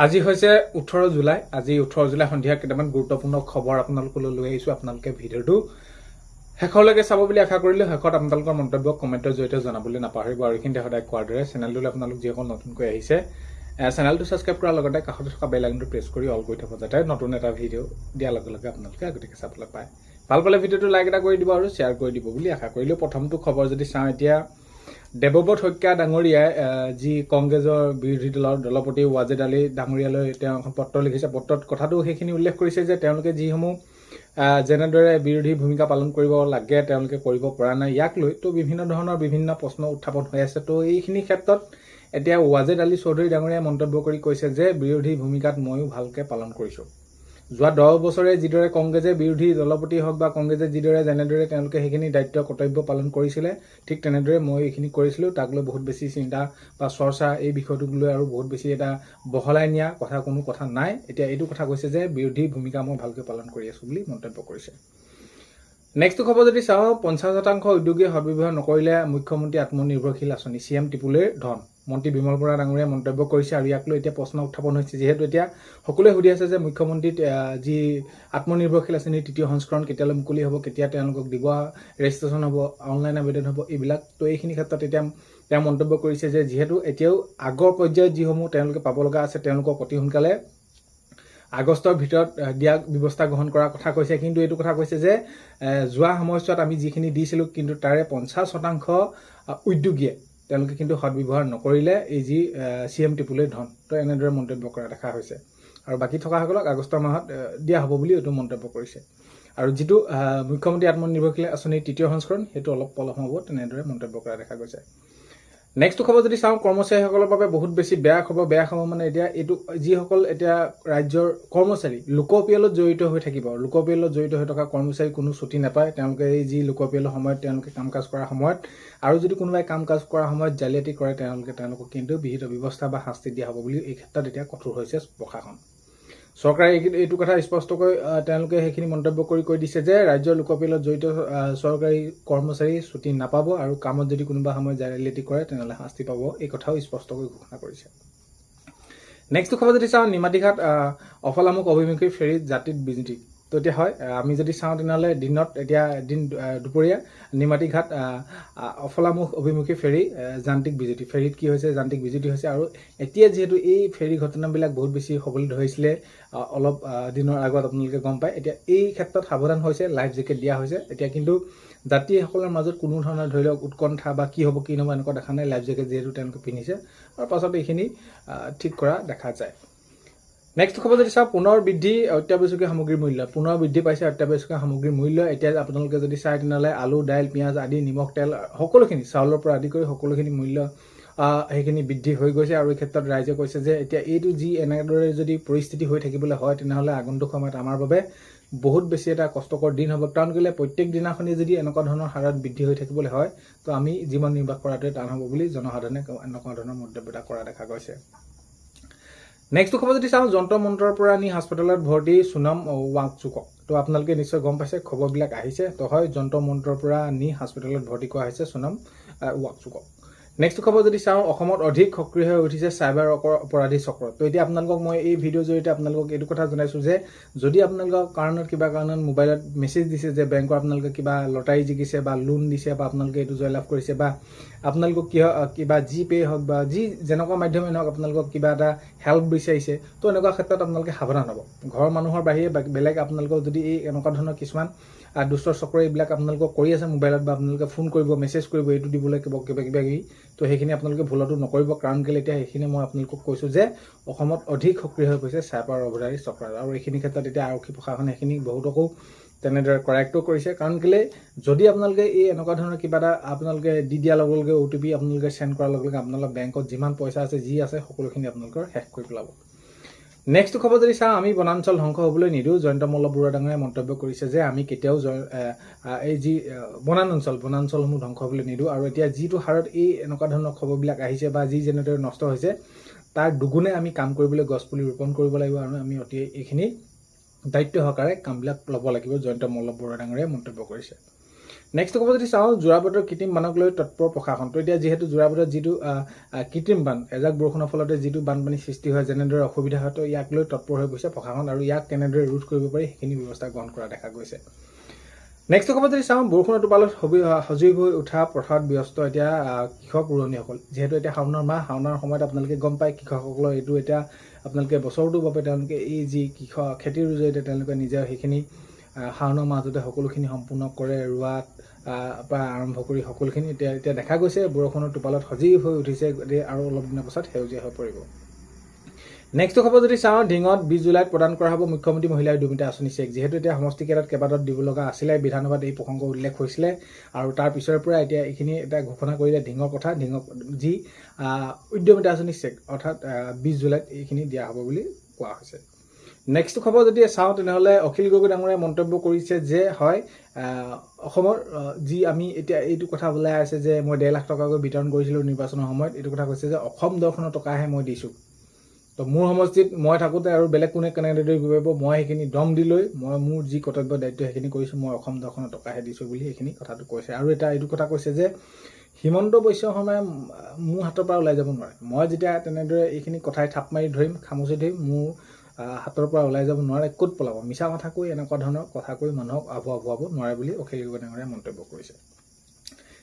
আজি হৈছে 18 জুলাই। আজি 18 জুলাই সন্ধিয়া কেইটামান গুৰুত্বপূৰ্ণ খবৰ আপোনালোকলৈ লৈ আহিছোঁ। আপোনালোকে ভিডিঅ'টো শেষলৈকে চাব বুলি আশা কৰিলোঁ। শেষত আপোনালোকৰ মন্তব্য কমেণ্টৰ জৰিয়তে জনাবলৈ নাপাহৰিব। আৰু এইখিনিতে সদায় কোৱাৰ দৰে চেনেলটোলৈ আপোনালোক যিসকল নতুনকৈ আহিছে চেনেলটো ছাবস্ক্ৰাইব কৰাৰ লগতে কাষতে থকা বেল আইকনটো প্ৰেছ কৰি অল কৰি থ'ব, যাতে নতুন এটা ভিডিঅ' দিয়াৰ লগে লগে আপোনালোকে আগতীয়াকৈ চাবলৈ পায়। ভাল পালে ভিডিঅ'টো লাইক এটা কৰি দিব আৰু শ্বেয়াৰ কৰি দিব বুলি আশা কৰিলোঁ। প্ৰথমটো খবৰ যদি চাওঁ, এতিয়া দেৱব্ৰত শইকীয়া ডাঙৰীয়াই যি কংগ্ৰেছৰ বিৰোধী দলৰ দলপতি ৱাজেদ আলী ডাঙৰীয়ালৈ তেওঁ এখন পত্ৰ লিখিছে। পত্ৰত কথাটো সেইখিনি উল্লেখ কৰিছে যে তেওঁলোকে যিসমূহ যেনেদৰে বিৰোধী ভূমিকা পালন কৰিব লাগে তেওঁলোকে কৰিব পৰা নাই, ইয়াক লৈ তো বিভিন্ন ধৰণৰ বিভিন্ন প্ৰশ্ন উত্থাপন হৈ আছে। তো এইখিনি ক্ষেত্ৰত এতিয়া ৱাজেদ আলী চৌধুৰী ডাঙৰীয়াই মন্তব্য কৰি কৈছে যে বিৰোধী ভূমিকাত ময়ো ভালকৈ পালন কৰিছোঁ। যোৱা 10 বছৰে যিদৰে কংগ্ৰেছে বিৰোধী দলপতি হওক বা কংগ্ৰেছে যেনেদৰে তেওঁলোকে সেইখিনি দায়িত্ব কৰ্তব্য পালন কৰিছিলে, ঠিক তেনেদৰে মই এইখিনি কৰিছিলোঁ। তাক লৈ বহুত বেছি চিন্তা বা চৰ্চা এই বিষয়টোক লৈ আৰু বহুত বেছি এটা বহলাই নিয়া কোনো কথা নাই। এতিয়া এইটো কথা কৈছে যে বিৰোধী ভূমিকা মই ভালকৈ পালন কৰি আছোঁ বুলি মন্তব্য কৰিছে। নেক্সট খবৰ যদি চাওঁ, 50% উদ্যোগীয়ে সদ্ব্যৱহাৰ নকৰিলে মুখ্যমন্ত্ৰী আত্মনিৰ্ভৰশীল আঁচনি, CM টিপুলৈৰ ধন। মন্ত্ৰী বিমল বৰা ডাঙৰীয়াই মন্তব্য কৰিছে আৰু ইয়াক লৈ এতিয়া প্ৰশ্ন উত্থাপন হৈছে। যিহেতু এতিয়া সকলোৱে সুধি আছে যে মুখ্যমন্ত্ৰীৰ যি আত্মনিৰ্ভৰশীল আঁচনিৰ তৃতীয় সংস্কৰণ কেতিয়ালৈ মুকলি হ'ব, কেতিয়া তেওঁলোকক দিব, ৰেজিষ্ট্ৰেশ্যন হ'ব, অনলাইন আবেদন হ'ব, এইবিলাক। তো এইখিনি ক্ষেত্ৰত এতিয়া তেওঁ মন্তব্য কৰিছে যে যিহেতু এতিয়াও আগৰ পৰ্যায়ত যিসমূহ তেওঁলোকে পাব লগা আছে তেওঁলোকক অতি সোনকালে আগষ্টৰ ভিতৰত দিয়া ব্যৱস্থা গ্ৰহণ কৰাৰ কথা কৈছে। কিন্তু এইটো কথা কৈছে যে যোৱা সময়ছোৱাত আমি যিখিনি দিছিলোঁ, কিন্তু তাৰে 50% উদ্যোগীয়ে তেওঁলোকে কিন্তু সদ্ব্যৱহাৰ নকৰিলে এই যি CM টিপুলৈৰ ধন। তো এনেদৰে মন্তব্য কৰা দেখা হৈছে আৰু বাকী থকাসকলক আগষ্টৰ মাহত দিয়া হ'ব বুলি এইটো মন্তব্য কৰিছে। আৰু যিটো মুখ্যমন্ত্ৰী আত্মনিৰ্ভৰশীল আঁচনিৰ তৃতীয় সংস্কৰণ, সেইটো অলপ পলম হ'ব, তেনেদৰে মন্তব্য কৰা দেখা গৈছে। নেক্সট খবৰ যদি চাওঁ, কৰ্মচাৰীসকলৰ বাবে বহুত বেছি বেয়া খবৰ। বেয়া খবৰ মানে এতিয়া এইটো যিসকল এতিয়া ৰাজ্যৰ কৰ্মচাৰী লোকপিয়লত জড়িত হৈ থাকিব, লোকপিয়লত জড়িত হৈ থকা কৰ্মচাৰী কোনো ছুটি নাপায়। তেওঁলোকে এই যি লোকপিয়লৰ সময়ত তেওঁলোকে কাম কাজ কৰাৰ সময়ত আৰু যদি কোনোবাই কাম কাজ কৰাৰ সময়ত জালিয়াতি কৰে তেওঁলোকক কিন্তু বিহিত ব্যৱস্থা বা শাস্তি দিয়া হ'ব বুলি এই ক্ষেত্ৰত এতিয়া কঠোৰ হৈছে প্ৰশাসন। চৰকাৰে এইটো কথা স্পষ্টকৈ তেওঁলোকে সেইখিনি মন্তব্য কৰি কৈ দিছে যে ৰাজ্যৰ লোকপিয়লত জড়িত চৰকাৰী কৰ্মচাৰী ছুটি নাপাব আৰু কামত যদি কোনোবা সময়ত জালিয়াতি কৰে তেনেহ'লে শাস্তি পাব, এই কথাও স্পষ্টকৈ ঘোষণা কৰিছে। নেক্সট খবৰ যদি চাওঁ, নিমাতীঘাট অফলামুখ অভিমুখী ফেৰীত যাত্ৰীত বিজুতি। তো এতিয়া হয়, আমি যদি চাওঁ তেনেহ'লে দুপৰীয়া নিমাতীঘাট অফলামুখ অভিমুখী ফেৰী যান্ত্ৰিক বিজুতি। ফেৰীত কি হৈছে, যান্ত্ৰিক বিজুতি হৈছে। আৰু এতিয়া যিহেতু এই ফেৰী ঘটনাবিলাক বহুত বেছি হ'বলৈ ধৰিছিলে অলপ দিনৰ আগত, আপোনালোকে গম পায়। এতিয়া এই ক্ষেত্ৰত সাৱধান হৈছে, লাইফ জেকেট দিয়া হৈছে। এতিয়া কিন্তু যাত্ৰীসকলৰ মাজত কোনো ধৰণৰ ধৰি লওক উৎকণ্ঠা বা কি হ'ব কি নহ'ব এনেকুৱা দেখা নাই। লাইফ জেকেট যিহেতু তেওঁলোকে পিন্ধিছে আৰু পাছত এইখিনি ঠিক কৰা দেখা যায়। নেক্সট খবৰ যদি চাওঁ, পুনৰ বৃদ্ধি অত্যাৱশ্যকীয় সামগ্ৰীৰ মূল্য। পুনৰ বৃদ্ধি পাইছে অত্যাৱশ্যকীয় সামগ্ৰীৰ মূল্য। এতিয়া আপোনালোকে যদি চাই তেনেহ'লে আলু, দাইল, পিঁয়াজ আদি, নিমখ, তেল, সকলোখিনি, চাউলৰ পৰা আদি কৰি সকলোখিনি মূল্য সেইখিনি বৃদ্ধি হৈ গৈছে। আৰু এই ক্ষেত্ৰত ৰাইজে কৈছে যে এতিয়া এইটো যি এনেদৰে যদি পৰিস্থিতি হৈ থাকিবলৈ হয় তেনেহ'লে আগন্তুক সময়ত আমাৰ বাবে বহুত বেছি এটা কষ্টকৰ দিন হ'ব। কাৰণ কেলৈ প্ৰত্যেক দিনাখনি যদি এনেকুৱা ধৰণৰ হাৰত বৃদ্ধি হৈ থাকিবলৈ হয় তো আমি জীৱন নিৰ্বাহ কৰাটোৱে টান হ'ব বুলি জনসাধাৰণে এনেকুৱা ধৰণৰ মন্তব্য কৰা দেখা গৈছে। নেক্সট খবৰ যদি চাওঁ, যন্ত্ৰ মন্ত্ৰৰ পৰা নি হাস্পতালত ভৰ্তি সোনম ৱাংচুকক। তো আপোনালোকে নিশ্চয় গম পাইছে, খবৰবিলাক আহিছে। তো হয়, যন্ত্ৰ মন্ত্ৰৰ পৰা নি হাস্পতালত ভৰ্তি কৰা হৈছে সোনম ৱাংচুকক। নেক্সট খবৰ যদি চাওঁ, অসমত অধিক সক্ৰিয় হৈ উঠিছে চাইবাৰ অপৰাধী চক্ৰ। তো এতিয়া আপোনালোকক মই এই ভিডিঅ'ৰ জৰিয়তে আপোনালোকক এইটো কথা জনাইছোঁ যে যদি আপোনালোকক কিবা কাৰণত মোবাইলত মেছেজ দিছে যে বেংকৰ আপোনালোকে কিবা লটাৰী জিকিছে বা লোন দিছে বা আপোনালোকে এইটো জয়লাভ কৰিছে বা আপোনালোকক কিবা জিপে' হওক বা যেনেকুৱা মাধ্যমে নহওক আপোনালোকক কিবা এটা হেল্প বিচাৰিছে, তো এনেকুৱা ক্ষেত্ৰত আপোনালোকে সাৱধান হ'ব। ঘৰৰ মানুহৰ বাহিৰে বেলেগ আপোনালোকক যদি এই এনেকুৱা ধৰণৰ কিছুমান দুষ্ট চক্ৰ এইবিলাক আপোনালোকক কৰি আছে মোবাইলত, বা আপোনালোকে ফোন কৰিব, মেছেজ কৰিব, এইটো দিবলৈ কিবা কিবি, তো সেইখিনি আপোনালোকে ভুলতো নকৰিব। কাৰণ কেলৈ এতিয়া সেইখিনি মই আপোনালোকক কৈছোঁ যে অসমত অধিক সক্ৰিয় হৈ পৰিছে চাইবাৰ অপৰাধী চক্ৰ। আৰু এইখিনি ক্ষেত্ৰত এতিয়া আৰক্ষী প্ৰশাসনে সেইখিনি বহুতকো তেনেদৰে কৰায়ত্ব কৰিছে। কাৰণ কেলৈ যদি আপোনালোকে এই এনেকুৱা ধৰণৰ কিবা এটা আপোনালোকে দি দিয়াৰ লগে লগে OTP আপোনালোকে চেণ্ড কৰাৰ লগে লগে আপোনালোকৰ বেংকত যিমান পইচা আছে যি আছে সকলোখিনি আপোনালোকৰ শেষ কৰি পেলাব। নেক্সট খবৰ যদি চাওঁ, আমি বনাঞ্চল ধ্বংস হ'বলৈ নিদিওঁ। জয়ন্ত মল্ল বৰুৱা ডাঙৰীয়াই মন্তব্য কৰিছে যে আমি কেতিয়াও এই যি বনাঞ্চলসমূহ ধ্বংস হ'বলৈ নিদিওঁ। আৰু এতিয়া যিটো হাৰত এই এনেকুৱা ধৰণৰ খবৰবিলাক আহিছে বা যেনেদৰে নষ্ট হৈছে তাৰ দুগুণে আমি কাম কৰিবলৈ গছপুলি ৰোপণ কৰিব লাগিব আৰু আমি এইখিনি দায়িত্ব সহকাৰে কামবিলাক ল'ব লাগিব, জয়ন্ত মল্ল বৰুৱা ডাঙৰীয়াই মন্তব্য কৰিছে। নেক্সট খবৰ যদি চাওঁ যোৰাবাটৰ কৃত্ৰিম বানক লৈ তৎপৰ প্ৰশাসন। তো এতিয়া যিহেতু যোৰাবাটত যিটো কৃত্ৰিম বান এজাক বৰষুণৰ ফলতে যিটো বানপানী সৃষ্টি হয় যেনেদৰে অসুবিধা হয় তো ইয়াক লৈ তৎপৰ হৈ পৰিছে প্ৰশাসন আৰু ইয়াক কেনেদৰে ৰোধ কৰিব পাৰি সেইখিনি ব্যৱস্থা গ্ৰহণ কৰা দেখা গৈছে। নেক্সট খবৰ যদি চাওঁ বৰষুণৰ টোপালত সজীৱ হৈ উঠা পথাৰত ব্যস্ত এতিয়া কৃষক ৰোৱনীসকল। যিহেতু এতিয়া শাওণৰ মাহ, শাওণৰ সময়ত আপোনালোকে গম পায় কৃষকসকলৰ এইটো এতিয়া আপোনালোকে বছৰটোৰ বাবে তেওঁলোকে এই যি খেতিৰ জৰিয়তে তেওঁলোকে নিজে সেইখিনি শাওণৰ মাহটোতে সকলোখিনি সম্পূৰ্ণ কৰে, ৰোৱাত পৰা আৰম্ভ কৰি সকলোখিনি এতিয়া দেখা গৈছে বৰষুণৰ টোপালত সজীৱ হৈ উঠিছে আৰু অলপ দিনৰ পাছত সেউজীয়া হৈ পৰিব। নেক্সট খবৰ যদি চাওঁ ঢিঙত 20 জুলাইত প্ৰদান কৰা হ'ব মুখ্যমন্ত্ৰী মহিলা উদ্যমিতা আঁচনি চেক। যিহেতু এতিয়া সমষ্টিকেইটাত কেইবাটাত দিব লগা আছিলে, বিধানসভাত এই প্ৰসংগ উল্লেখ হৈছিলে আৰু তাৰ পিছৰ পৰা এতিয়া এইখিনি এটা ঘোষণা কৰিলে ঢিঙৰ কথা। ঢিঙক যি উদ্যমিতা আঁচনি চেক অৰ্থাৎ 20 জুলাইত এইখিনি দিয়া হ'ব বুলি কোৱা হৈছে। নেক্সট খবৰ যদি চাওঁ তেনেহ'লে অখিল গগৈ ডাঙৰীয়াই মন্তব্য কৰিছে যে হয় অসমৰ যি আমি এতিয়া এইটো কথা ওলাই আছে যে মই 1.5 লাখ টকাকৈ বিতৰণ কৰিছিলোঁ নিৰ্বাচনৰ সময়ত, এইটো কথা কৈছে যে অসম দৰ্শনৰ টকাহে মই দিছোঁ। তো মোৰ সমষ্টিত মই থাকোঁতে আৰু বেলেগ কোনে কেনেদৰে কৰিব, মই সেইখিনি দম দি লৈ মই মোৰ যি কৰ্তব্য দায়িত্ব সেইখিনি কৰিছোঁ, মই অসম দৰ্শনৰ টকাহে দিছোঁ বুলি সেইখিনি কথাটো কৈছে। আৰু এইটো কথা কৈছে যে হিমন্ত বিশ্ব শৰ্মাই মোৰ হাতৰ পৰা ওলাই যাব নোৱাৰে। মই যেতিয়া তেনেদৰে এইখিনি কথাই থাপ মাৰি ধৰিম, খামুচি ধৰিম, মোৰ হাতৰ পৰা ওলাই যাব নোৱাৰে, ক'ত পলাব? মিছা কথা কৈ এনেকুৱা ধৰণৰ কথা কৈ মানুহক আভুৱাব নোৱাৰে বুলি অখিল গগৈ ডাঙৰীয়াই মন্তব্য কৰিছে।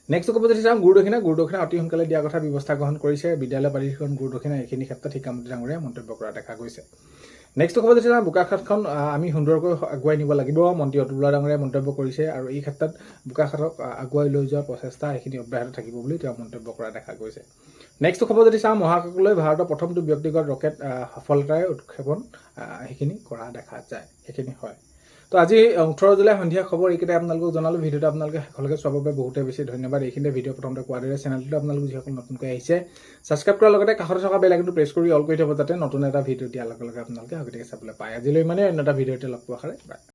নেক্সট খবৰ যদি চাওঁ গুৰু দক্ষিণা অতি সোনকালে দিয়াৰ কথা ব্যৱস্থা গ্ৰহণ কৰিছে বিদ্যালয় প্ৰাধিকৰণ গুৰু দক্ষিণা। এইখিনি ক্ষেত্ৰত শিক্ষামন্ত্ৰী ডাঙৰীয়াই মন্তব্য কৰা দেখা গৈছে। নেক্সট খবৰ যদি চাওঁ বোকাখাতখন আমি সুন্দৰকৈ আগুৱাই নিব লাগিব, মন্ত্ৰী অতুল বৰা ডাঙৰীয়াই মন্তব্য কৰিছে আৰু এই ক্ষেত্ৰত বোকাখাতক আগুৱাই লৈ যোৱাৰ প্ৰচেষ্টা এইখিনি অব্যাহত থাকিব বুলি তেওঁ মন্তব্য কৰা দেখা গৈছে। নেক্সট খবৰ যদি চাওঁ মহাকাশলৈ ভাৰতৰ প্ৰথমটো ব্যক্তিগত ৰকেট সফলতাৰে উৎক্ষেপণ সেইখিনি কৰা দেখা যায়, সেইখিনি হয়। তো আজি 18 জুলাই সন্ধিয়া খবৰ এইকেইটাই আপোনালোকক জনালোঁ। ভিডিঅ'টো আপোনালোকে শেষলৈকে চোৱাৰ বাবে বহুতে বেছি ধন্যবাদ। এইখিনিতে ভিডিঅ' প্ৰথমতে কোৱাৰ দৰে চেনেলটো আপোনালোক যিসকল নতুনকৈ আহিছে ছাবস্ক্ৰাইব কৰাৰ লগতে কাষতে থকা বেল আইকনটো প্ৰেছ কৰি অল কৰি থ'ব যাতে নতুন এটা ভিডিঅ' দিয়াৰ লগে লগে আপোনালোকে আগতীয়াকৈ চাবলৈ পায়। আজিলৈ অন্য এটা ভিডিঅ'তে লগ পোৱাৰ আশাৰে বাই।